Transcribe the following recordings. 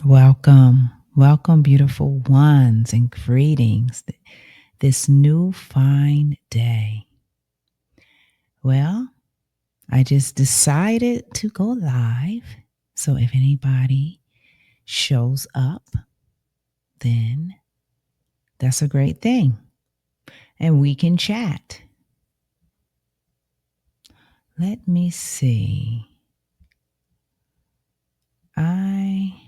Welcome, welcome, beautiful ones, and greetings this new fine day. Well, I just decided to go live. So if anybody shows up, then that's a great thing. And we can chat. Let me see. I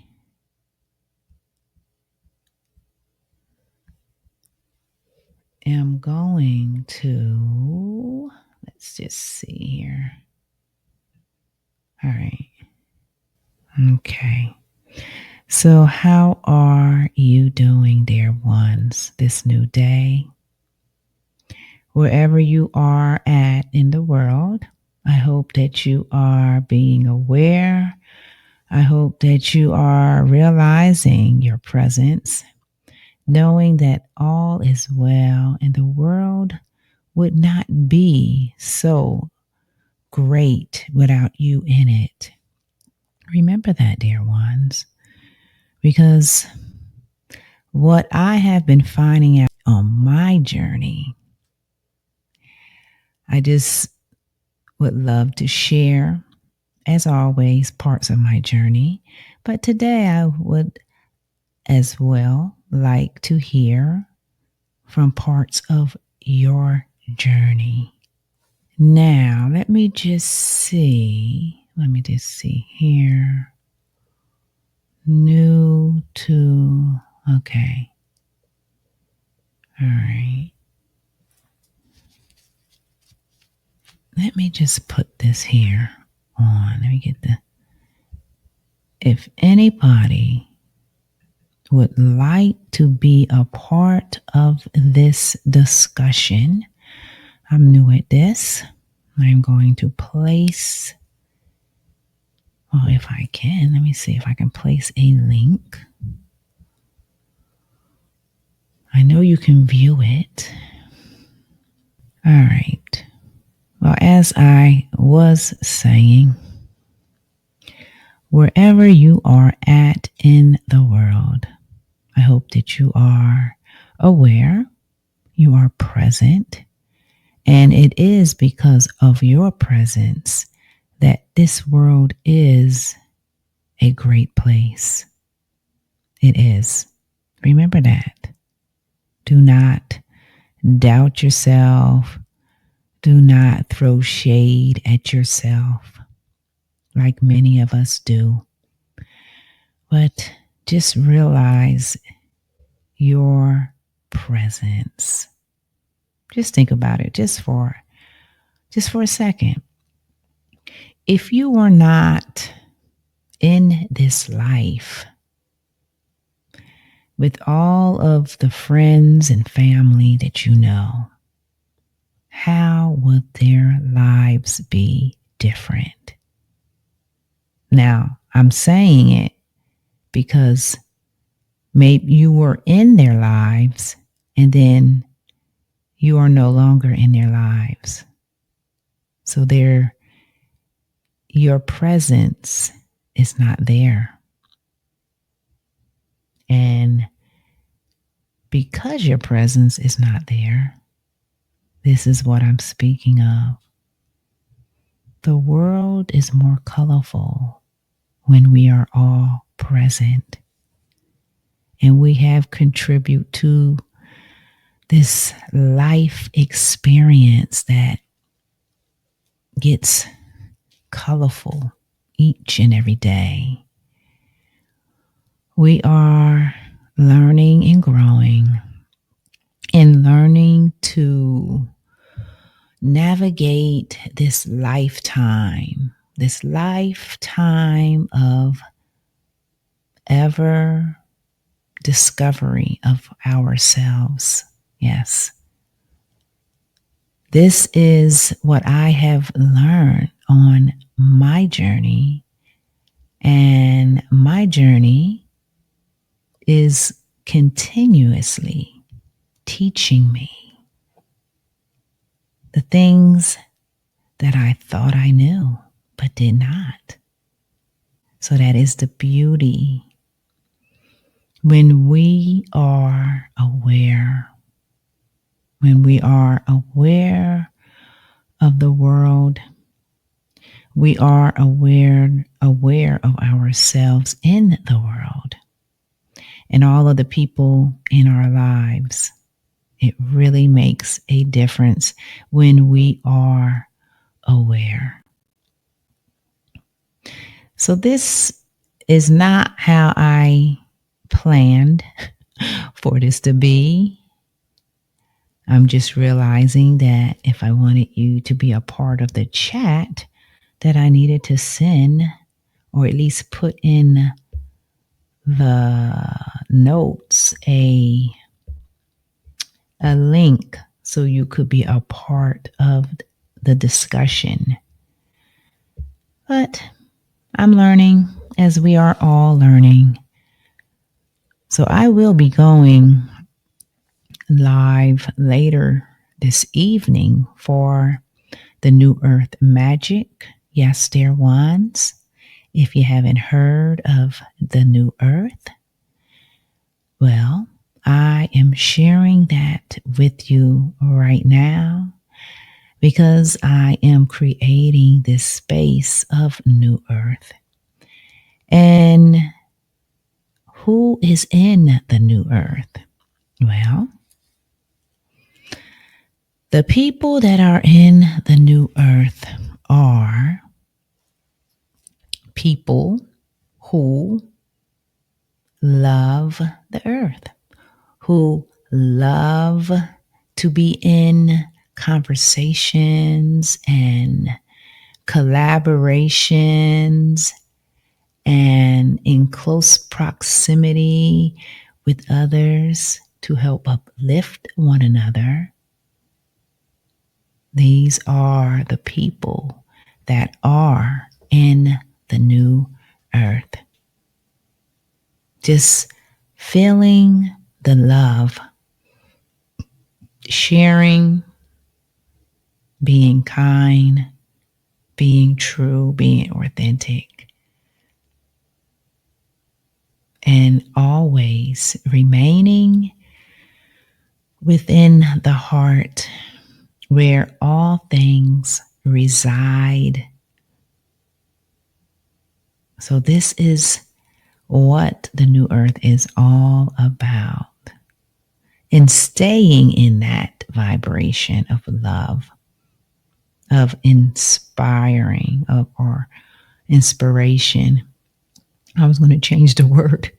am going to, let's just see here. All right. Okay. So, how are you doing, dear ones, this new day? Wherever you are at in the world, I hope that you are being aware. I hope that you are realizing your presence, knowing that all is well and the world would not be so great without you in it. Remember that, dear ones, because what I have been finding out on my journey, I just would love to share, as always, parts of my journey. But today I would as well like to hear from parts of your journey. Now, let me just see. Let me just see here. New to, okay. All right. Let me just put this here on. Let me get the. If anybody would like to be a part of this discussion, I'm new at this. I'm going to place, well, if I can, let me see if I can place a link. I know you can view it. All right. Well, as I was saying, wherever you are at in the world, I hope that you are aware, you are present, and it is because of your presence that this world is a great place. It is. Remember that. Do not doubt yourself. Do not throw shade at yourself like many of us do. But just realize your presence. Just think about it just for a second. If you were not in this life with all of the friends and family that you know, how would their lives be different? Now, I'm saying it because maybe you were in their lives and then you are no longer in their lives. So your presence is not there. And because your presence is not there, this is what I'm speaking of. The world is more colorful when we are all present. And we have contribute to this life experience that gets colorful each and every day. We are learning and growing and learning to navigate this lifetime of ever discovery of ourselves. Yes. This is what I have learned on my journey, and my journey is continuously teaching me the things that I thought I knew but did not. So that is the beauty When we are aware, when we are aware of the world, we are aware of ourselves in the world and all of the people in our lives. It really makes a difference when we are aware. So this is not how I planned for this to be. I'm just realizing that if I wanted you to be a part of the chat, that I needed to send or at least put in the notes a link so you could be a part of the discussion. But I'm learning as we are all learning. So I will be going live later this evening for the New Earth Magic. Yes, dear ones. If you haven't heard of the New Earth, well, I am sharing that with you right now because I am creating this space of New Earth. And who is in the New Earth? Well, the people that are in the New Earth are people who love the earth, who love to be in conversations and collaborations and in close proximity with others to help uplift one another. These are the people that are in the New Earth. Just feeling the love, sharing, being kind, being true, being authentic, and always remaining within the heart where all things reside. So this is what the New Earth is all about. And staying in that vibration of love, of inspiring, or inspiration. I was going to change the word.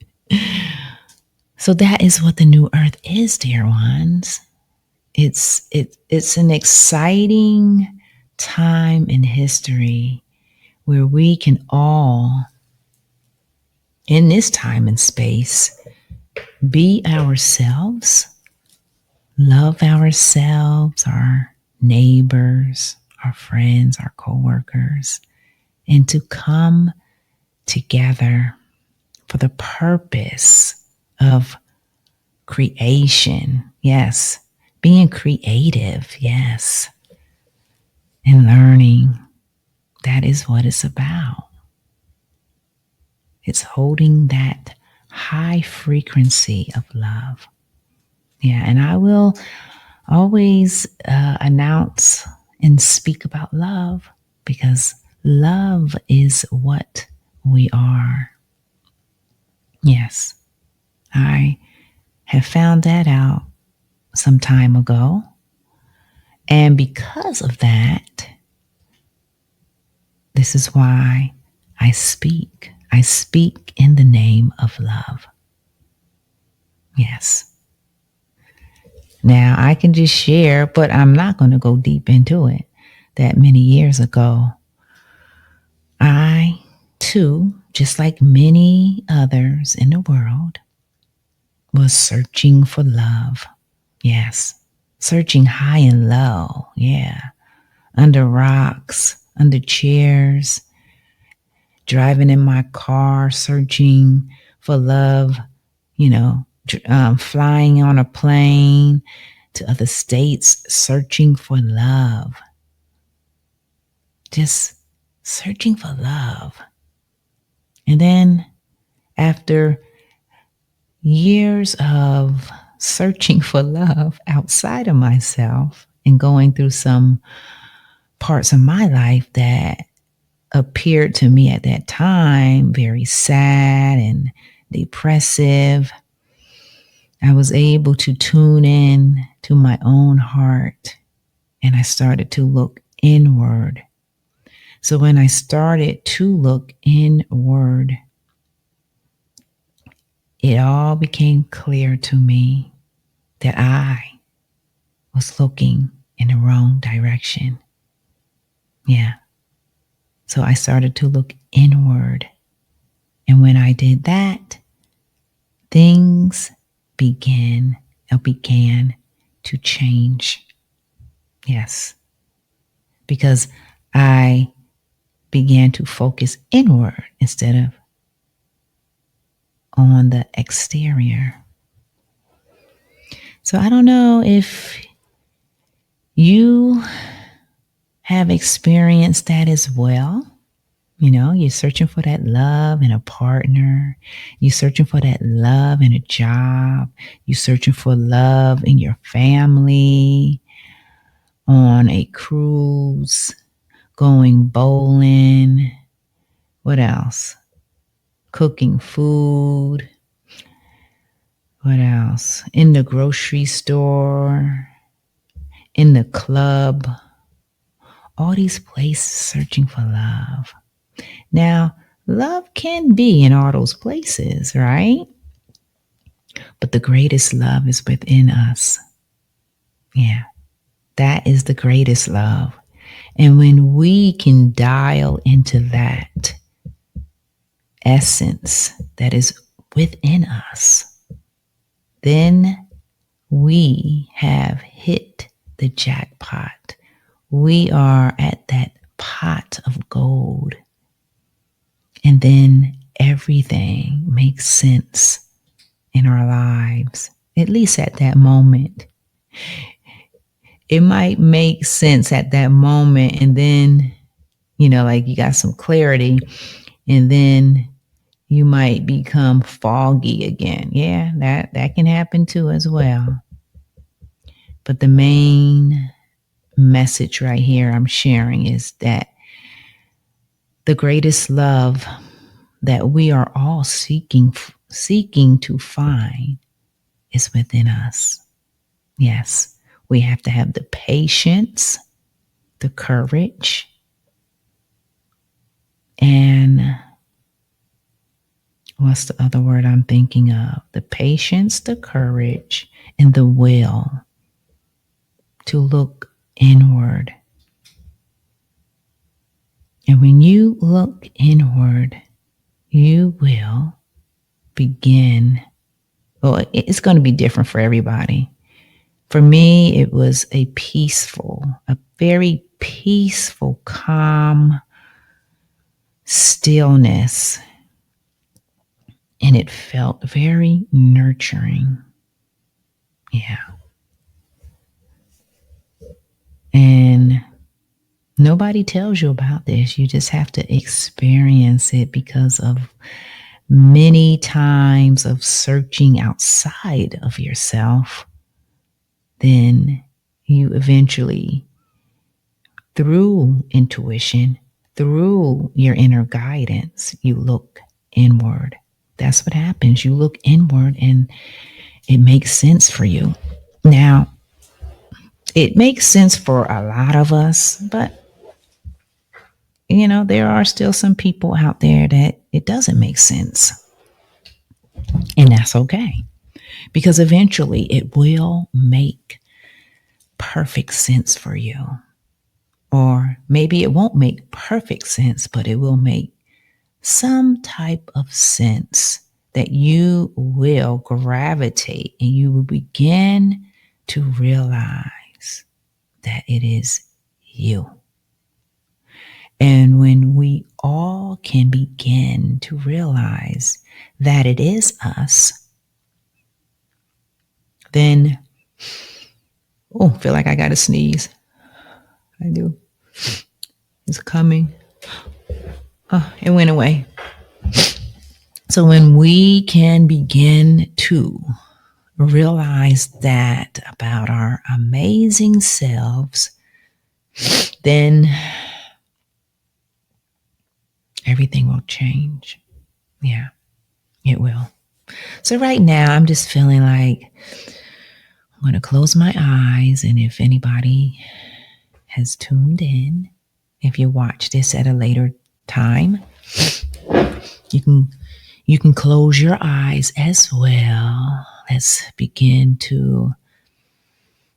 So that is what the New Earth is, dear ones. It's an exciting time in history where we can all, in this time and space, be ourselves, love ourselves, our neighbors, our friends, our coworkers, and to come together for the purpose of creation. Yes, being creative. Yes, and learning. That is what it's about. It's holding that high frequency of love. Yeah, and I will always announce and speak about love because love is what we are. Yes, I have found that out some time ago. And because of that, this is why I speak. I speak in the name of love. Yes. Now, I can just share, but I'm not going to go deep into it. That many years ago, I, too, just like many others in the world, was searching for love. Yes. Searching high and low. Yeah. Under rocks, under chairs, driving in my car, searching for love, flying on a plane to other states, searching for love. Just searching for love. And then after years of searching for love outside of myself and going through some parts of my life that appeared to me at that time very sad and depressive, I was able to tune in to my own heart and I started to look inward. So when I started to look inward, it all became clear to me that I was looking in the wrong direction. Yeah. So I started to look inward. And when I did that, things began to change. Yes. Because I began to focus inward instead of on the exterior. So I don't know if you have experienced that as well. You know, you're searching for that love in a partner. You're searching for that love in a job. You're searching for love in your family, on a cruise, going bowling. What else? Cooking food. What else? In the grocery store, in the club. All these places searching for love. Now, love can be in all those places, right? But the greatest love is within us. Yeah, that is the greatest love. And when we can dial into that essence that is within us, then we have hit the jackpot. We are at that pot of gold. And then everything makes sense in our lives, at least at that moment. It might make sense at that moment, and then, like you got some clarity, and then you might become foggy again. Yeah, that can happen too as well. But the main message right here I'm sharing is that the greatest love that we are all seeking to find is within us. Yes, we have to have the patience, the courage, and what's the other word I'm thinking of? The patience, the courage, and the will to look inward. And when you look inward, you will begin. Well, it's going to be different for everybody. For me, it was a very peaceful, calm stillness. And it felt very nurturing. Yeah. And nobody tells you about this. You just have to experience it because of many times of searching outside of yourself. Then you eventually, through intuition, through your inner guidance, you look inward. That's what happens. You look inward and it makes sense for you. Now, it makes sense for a lot of us, but there are still some people out there that it doesn't make sense. And that's okay. Because eventually it will make perfect sense for you. Or maybe it won't make perfect sense, but it will make some type of sense that you will gravitate and you will begin to realize that it is you. And when we all can begin to realize that it is us, then, feel like I got to sneeze. I do. It's coming. Oh, it went away. So when we can begin to realize that about our amazing selves, then everything will change. Yeah, it will. So right now, I'm just feeling like I'm going to close my eyes. And if anybody has tuned in, if you watch this at a later time, you can close your eyes as well. Let's begin to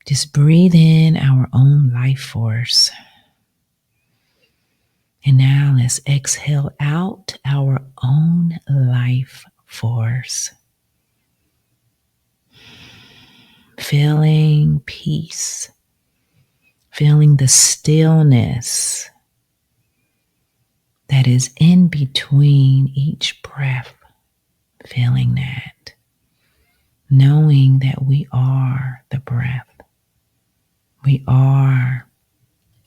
just breathe in our own life force. And now let's exhale out our own life force. Feeling peace, feeling the stillness that is in between each breath, feeling that, knowing that we are the breath, we are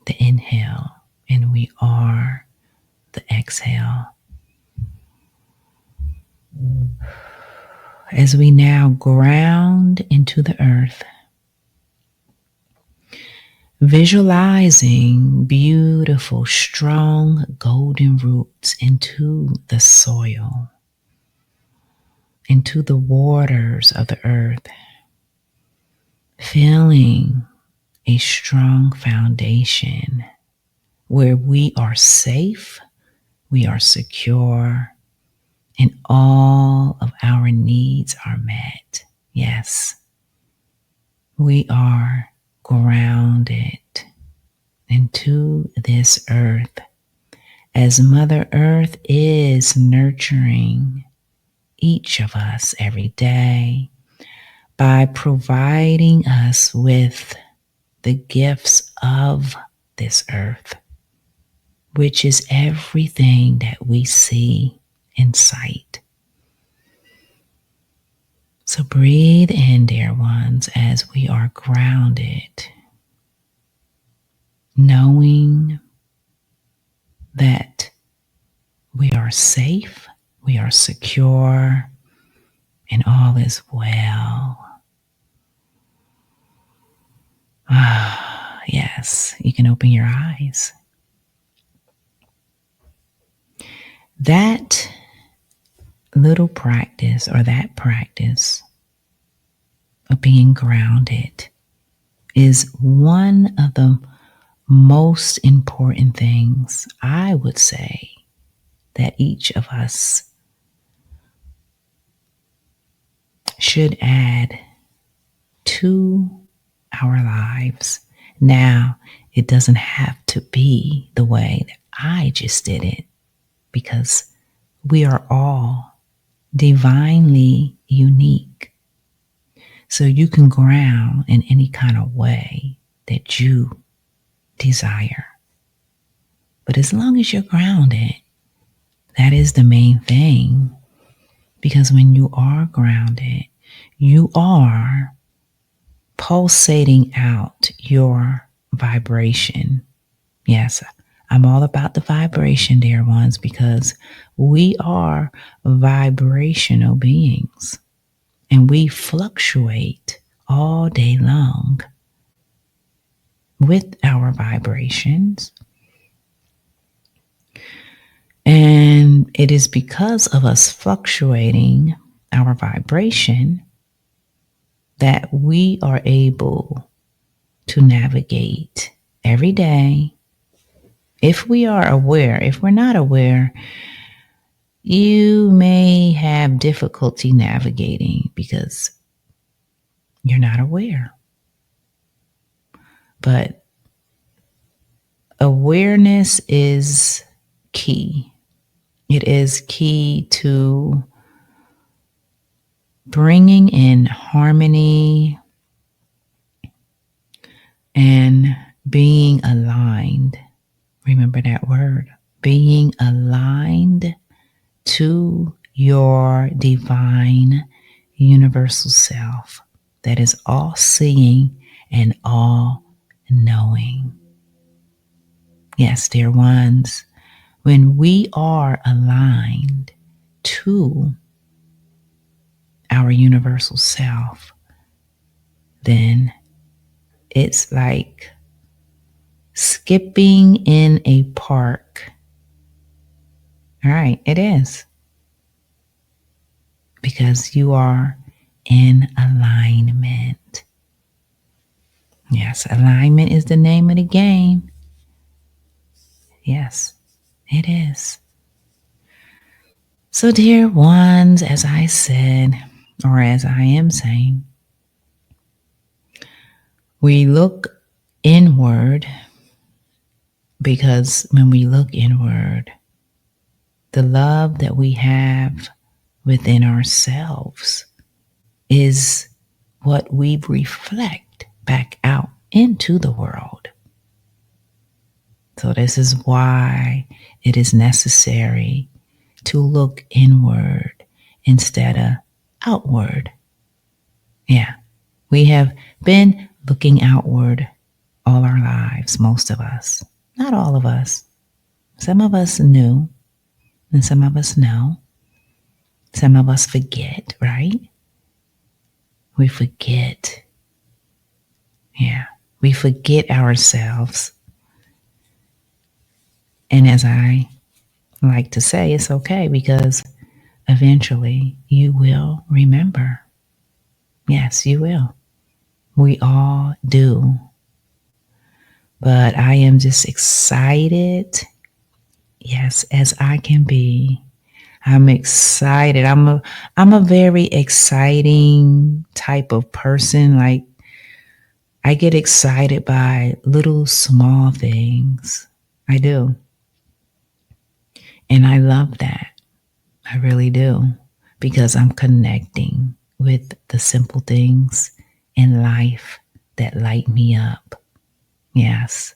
the inhale, and we are the exhale. As we now ground into the earth, visualizing beautiful, strong, golden roots into the soil, into the waters of the earth, feeling a strong foundation where we are safe, we are secure, and all of our needs are met. Yes, we are grounded into this earth as Mother Earth is nurturing each of us every day by providing us with the gifts of this earth, which is everything that we see in sight. So breathe in, dear ones, as we are grounded, knowing that we are safe, we are secure, and all is well. Ah, yes, you can open your eyes. That little practice, or that practice of being grounded, is one of the most important things, I would say, that each of us should add to our lives. Now, it doesn't have to be the way that I just did it, because we are all divinely unique. So you can ground in any kind of way that you desire. But as long as you're grounded, that is the main thing. Because when you are grounded, you are pulsating out your vibration. Yes, I'm all about the vibration, dear ones, because we are vibrational beings and we fluctuate all day long with our vibrations. And it is because of us fluctuating our vibration that we are able to navigate every day. If we are aware, if we're not aware, you may have difficulty navigating because you're not aware. But awareness is key. It is key to bringing in harmony and being aligned. Remember that word, being aligned to your divine universal self that is all seeing and all knowing. Yes, dear ones, when we are aligned to our universal self, then it's like skipping in a park. All right, it is. Because you are in alignment. Yes, alignment is the name of the game. Yes, it is. So, dear ones, as I said, or as I am saying, we look inward because when we look inward, the love that we have within ourselves is what we reflect back out into the world. So this is why it is necessary to look inward instead of outward. Yeah, we have been looking outward all our lives, most of us. Not all of us. Some of us knew, and some of us know. Some of us forget, right? We forget. Yeah, we forget ourselves. And as I like to say, it's okay because eventually you will remember. Yes, you will. We all do. But I am just excited, yes, as I can be. I'm excited. I'm a very exciting type of person. Like I get excited by little small things. I do. And I love that. I really do. Because I'm connecting with the simple things in life that light me up. Yes.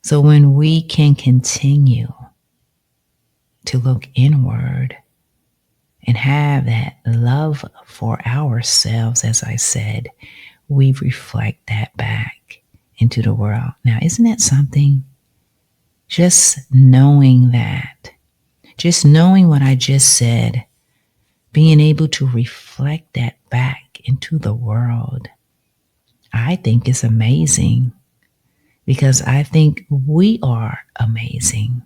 So when we can continue to look inward and have that love for ourselves, as I said, we reflect that back into the world. Now, isn't that something? Just knowing that, just knowing what I just said, being able to reflect that back into the world, I think is amazing because I think we are amazing,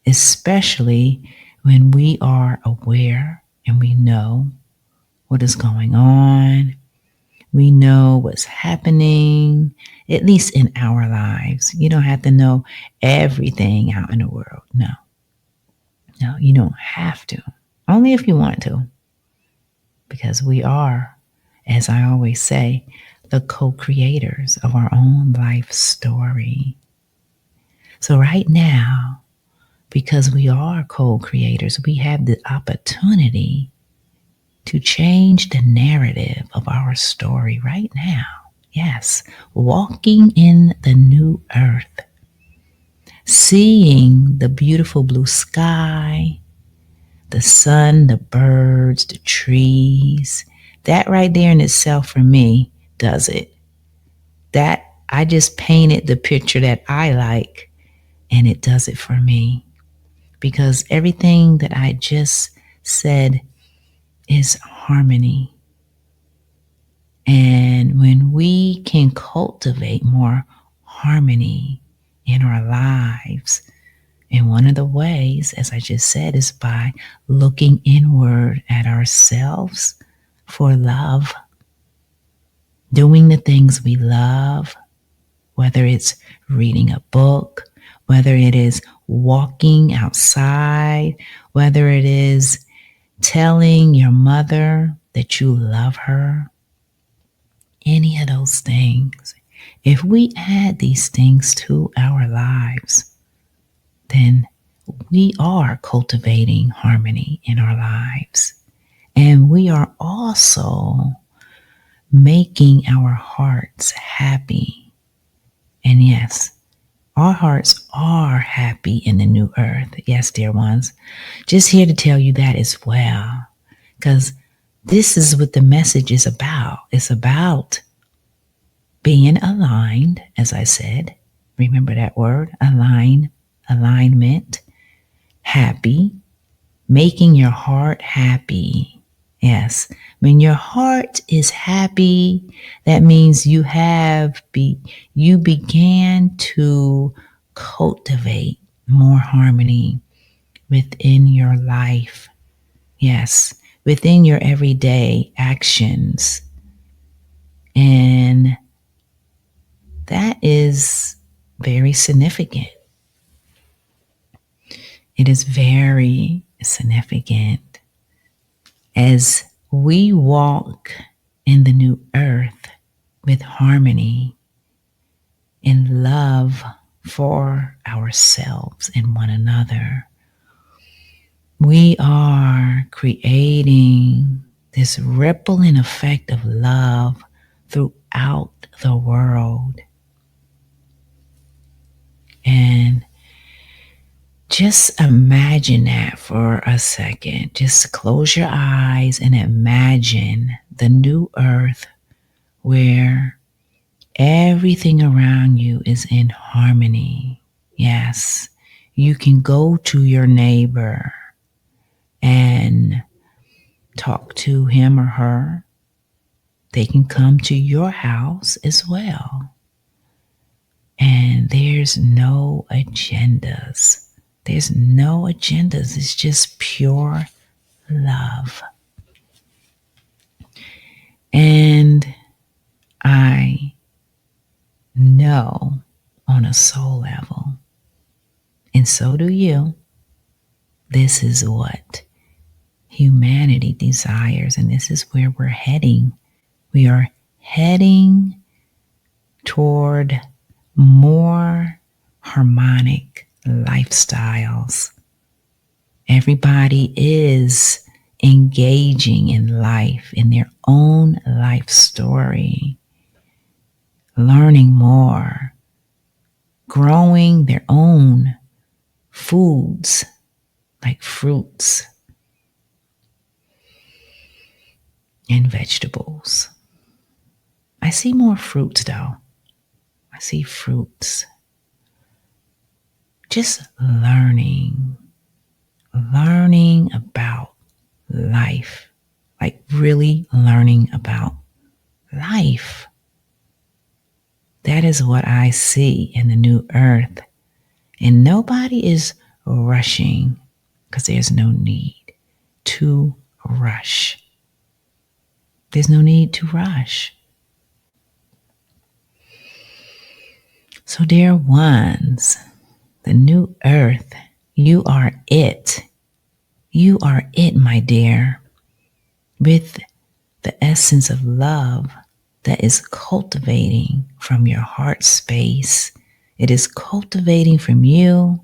especially when we are aware and we know what is going on. We know what's happening, at least in our lives. You don't have to know everything out in the world. No, you don't have to. Only if you want to. Because we are, as I always say, the co-creators of our own life story. So right now, because we are co-creators, we have the opportunity to change the narrative of our story right now. Yes, walking in the new earth, seeing the beautiful blue sky, the sun, the birds, the trees. That right there in itself for me does it. That I just painted the picture that I like and it does it for me. Because everything that I just said is harmony. And when we can cultivate more harmony in our lives, and one of the ways, as I just said, is by looking inward at ourselves for love, doing the things we love, whether it's reading a book, whether it is walking outside, whether it is telling your mother that you love her, any of those things. If we add these things to our lives, then we are cultivating harmony in our lives. And we are also making our hearts happy. And yes, our hearts are happy in the new earth. Yes, dear ones. Just here to tell you that as well. Because this is what the message is about. It's about being aligned, as I said. Remember that word, alignment, happy, making your heart happy. Yes. When your heart is happy, that means you began to cultivate more harmony within your life. Yes, within your everyday actions. And that is very significant. It is very significant as we walk in the new earth with harmony and love for ourselves and one another. We are creating this rippling effect of love throughout the world. And just imagine that for a second. Just close your eyes and imagine the new earth where everything around you is in harmony. Yes, you can go to your neighbor and talk to him or her. They can come to your house as well. And there's no agendas. There's no agendas. It's just pure love. And I know on a soul level, and so do you, this is what humanity desires, and this is where we're heading. We are heading toward more harmonic lifestyles. Everybody is engaging in life, in their own life story, learning more, growing their own foods like fruits and vegetables. I see more fruits though. I see fruits. Just learning about life, like really learning about life. That is what I see in the new earth. And nobody is rushing because there's no need to rush. There's no need to rush. So, dear ones, the new earth, you are it. You are it, my dear, with the essence of love that is cultivating from your heart space. It is cultivating from you,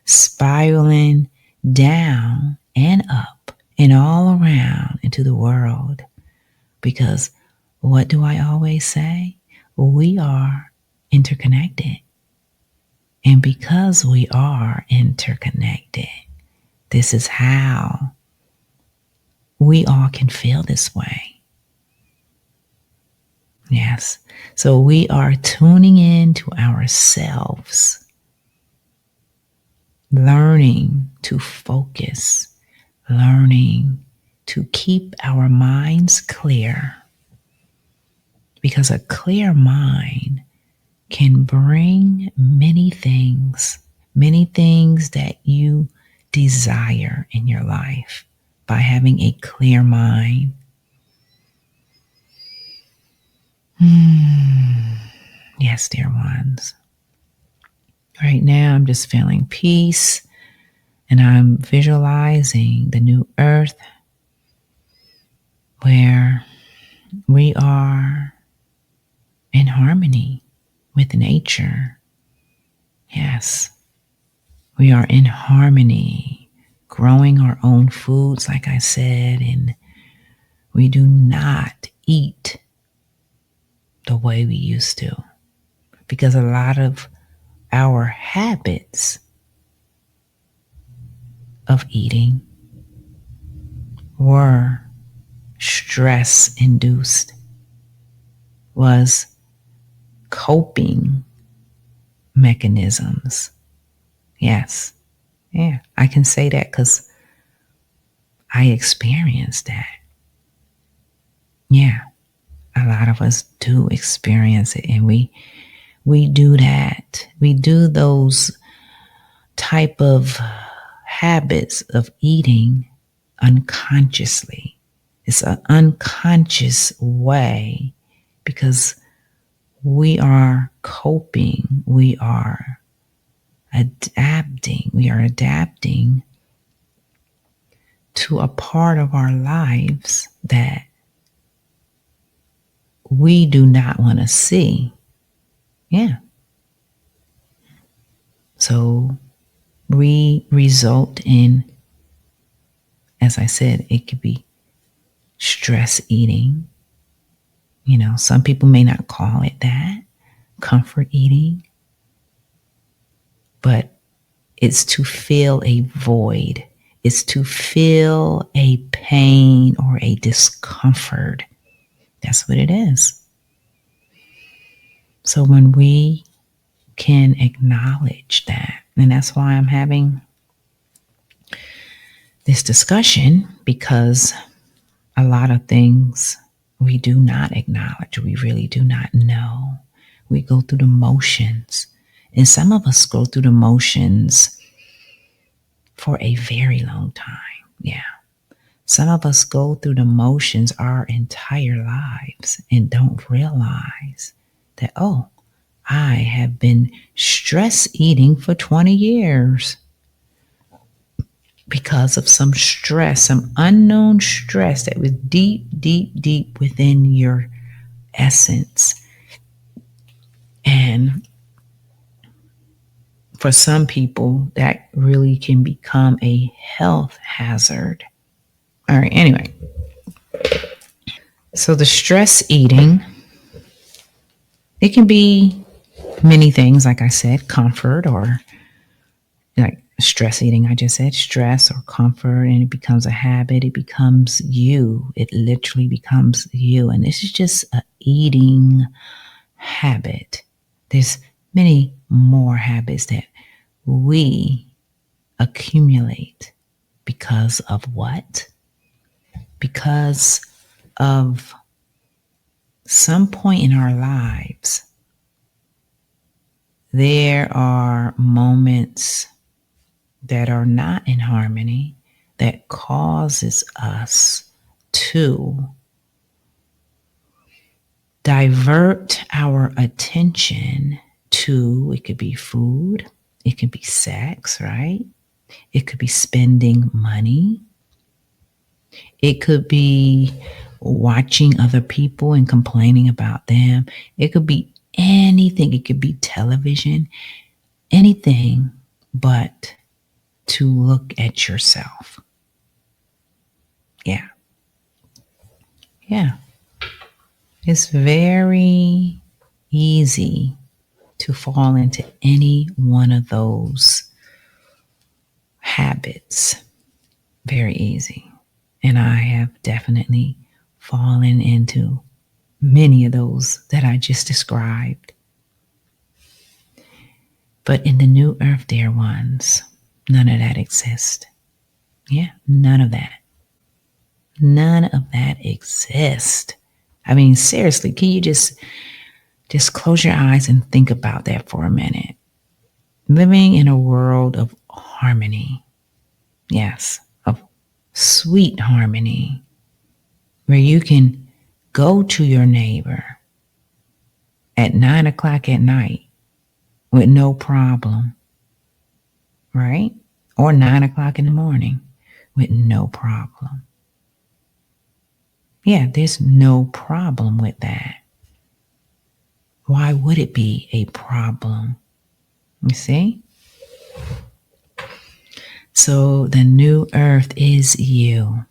spiraling down and up and all around into the world. Because what do I always say? We are interconnected. And because we are interconnected, this is how we all can feel this way. Yes. So we are tuning in to ourselves, learning to focus, learning to keep our minds clear. Because a clear mind can bring many things that you desire in your life by having a clear mind. Yes, dear ones. Right now, I'm just feeling peace and I'm visualizing the new earth where we are in harmony with nature. Yes, we are in harmony, growing our own foods, like I said, and we do not eat the way we used to because a lot of our habits of eating were stress induced, was coping mechanisms. Yes. Yeah, I can say that because I experienced that. Yeah, a lot of us do experience it, and we do that. We do those type of habits of eating unconsciously. It's an unconscious way because we are coping, we are adapting to a part of our lives that we do not want to see. Yeah. So we result in, as I said, it could be stress eating. Some people may not call it that, comfort eating, but it's to fill a void. It's to fill a pain or a discomfort. That's what it is. So when we can acknowledge that, and that's why I'm having this discussion, because a lot of things we do not acknowledge. We really do not know. We go through the motions. And some of us go through the motions for a very long time. Yeah. Some of us go through the motions our entire lives and don't realize that, oh, I have been stress eating for 20 years because of some stress, some unknown stress that was deep, deep, deep within your essence. And for some people, that really can become a health hazard. All right, anyway. So the stress eating, it can be many things, like I said, comfort, or like stress eating, I just said stress or comfort, and it becomes a habit. It becomes you. It literally becomes you. And this is just an eating habit. There's many more habits that we accumulate because of what? Because of some point in our lives, there are moments that are not in harmony that causes us to divert our attention to, it could be food, it could be sex, right? It could be spending money. It could be watching other people and complaining about them. It could be anything. It could be television, anything but to look at yourself. Yeah. Yeah. It's very easy to fall into any one of those habits. Very easy. And I have definitely fallen into many of those that I just described. But in the new earth, dear ones, none of that exists. Yeah, none of that. None of that exists. I mean, seriously, can you just close your eyes and think about that for a minute? Living in a world of harmony. Yes, of sweet harmony, where you can go to your neighbor at 9 o'clock at night with no problem, right? Or 9 o'clock in the morning with no problem. Yeah, there's no problem with that. Why would it be a problem? You see? So the new earth is you.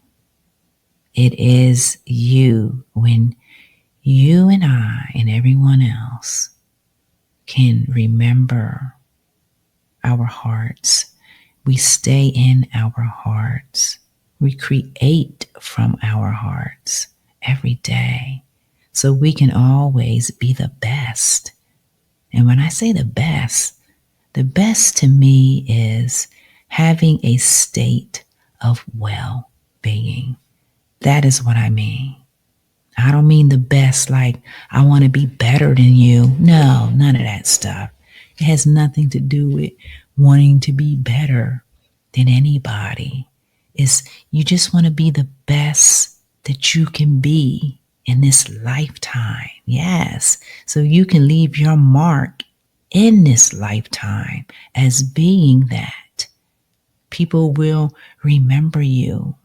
It is you. When you and I and everyone else can remember our hearts, we stay in our hearts. We create from our hearts every day so we can always be the best. And when I say the best to me is having a state of well-being. That is what I mean. I don't mean the best, like I want to be better than you. No, none of that stuff. It has nothing to do with wanting to be better than anybody. It's you just want to be the best that you can be in this lifetime. Yes. So you can leave your mark in this lifetime as being that. People will remember you.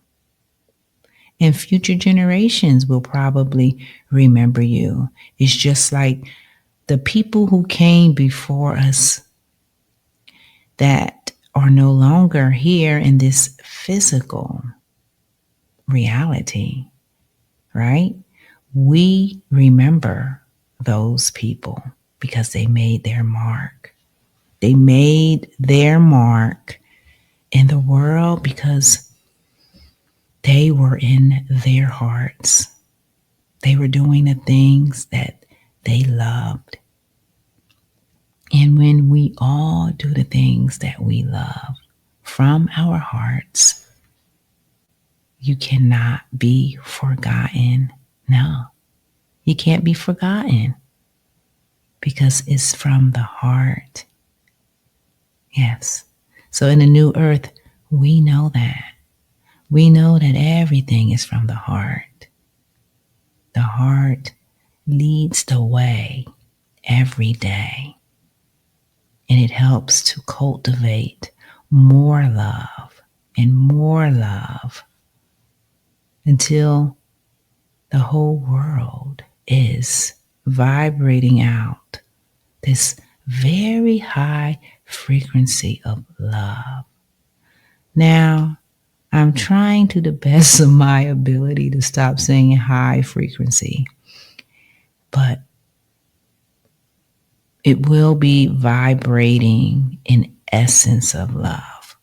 And future generations will probably remember you. It's just like the people who came before us that are no longer here in this physical reality, right? We remember those people because they made their mark. They made their mark in the world because they were in their hearts. They were doing the things that they loved. And when we all do the things that we love from our hearts, you cannot be forgotten. No, you can't be forgotten because it's from the heart. Yes. So in the new earth, we know that. We know that everything is from the heart. The heart leads the way every day. And it helps to cultivate more love and more love until the whole world is vibrating out this very high frequency of love. Now, I'm trying to the best of my ability to stop saying high frequency, but it will be vibrating in essence of love.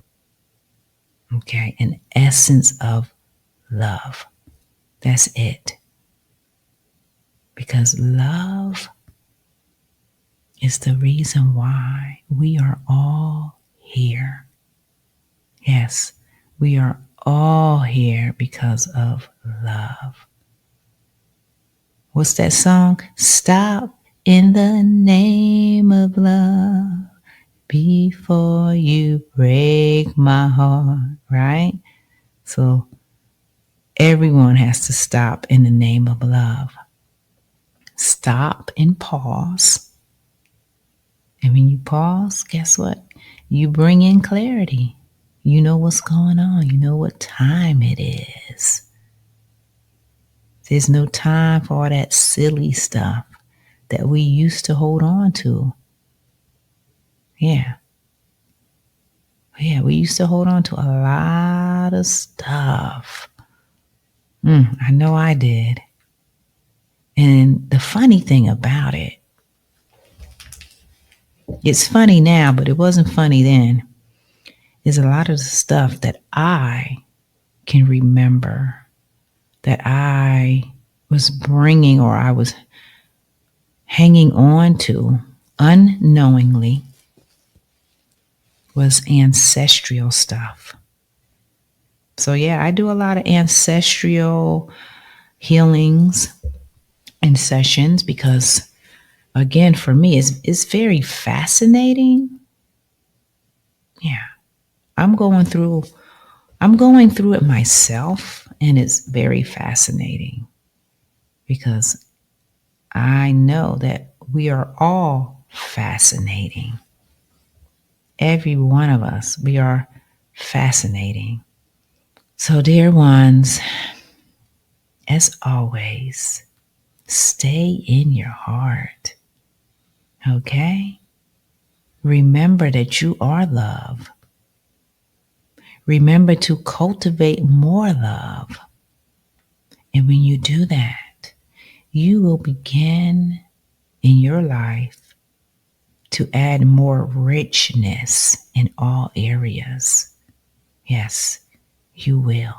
Okay, an essence of love. That's it. Because love is the reason why we are all here. Yes, we are all here because of love. What's that song? Stop in the name of love before you break my heart, right? So everyone has to stop in the name of love. Stop and pause. And when you pause, guess what? You bring in clarity. You know what's going on. You know what time it is. There's no time for all that silly stuff that we used to hold on to. Yeah. Yeah, we used to hold on to a lot of stuff. I know I did. And the funny thing about it, it's funny now, but it wasn't funny then, is a lot of the stuff that I can remember that I was bringing or I was hanging on to unknowingly was ancestral stuff. So yeah, I do a lot of ancestral healings and sessions because, again, for me, it's very fascinating. Yeah, I'm going through it myself, and it's very fascinating because I know that we are all fascinating. Every one of us, we are fascinating. So, dear ones, as always, stay in your heart. Okay? Remember that you are love. Remember to cultivate more love. And when you do that, you will begin in your life to add more richness in all areas. Yes, you will.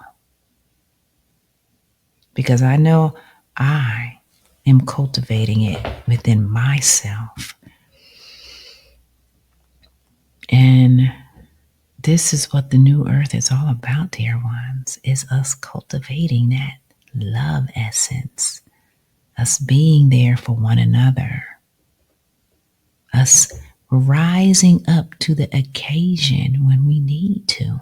Because I know I am cultivating it within myself. And this is what the new earth is all about, dear ones, is us cultivating that love essence. us being there for one another, us rising up to the occasion when we need to.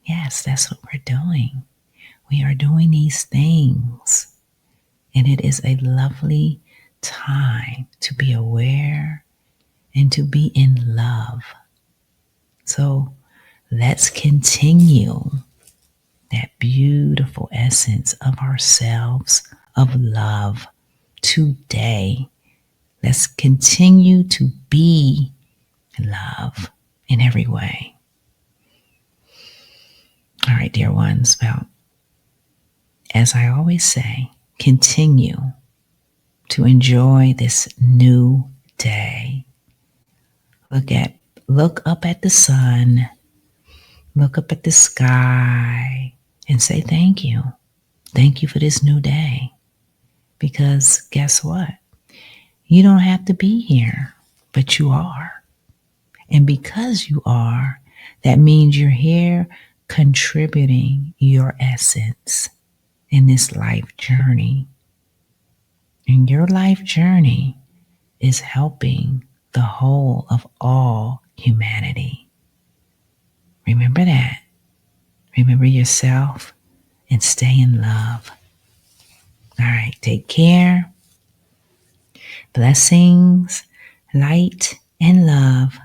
Yes, that's what we're doing. We are doing these things, and it is a lovely time to be aware and to be in love. So let's continue that beautiful essence of ourselves, of love today. Let's continue to be love in every way. All right, dear ones. Well, as I always say, continue to enjoy this new day. Look up at the sun, look up at the sky, and say thank you. Thank you for this new day. Because guess what? You don't have to be here, but you are. And because you are, that means you're here contributing your essence in this life journey. And your life journey is helping the whole of all humanity. Remember that. Remember yourself and stay in love. All right, take care. Blessings, light, and love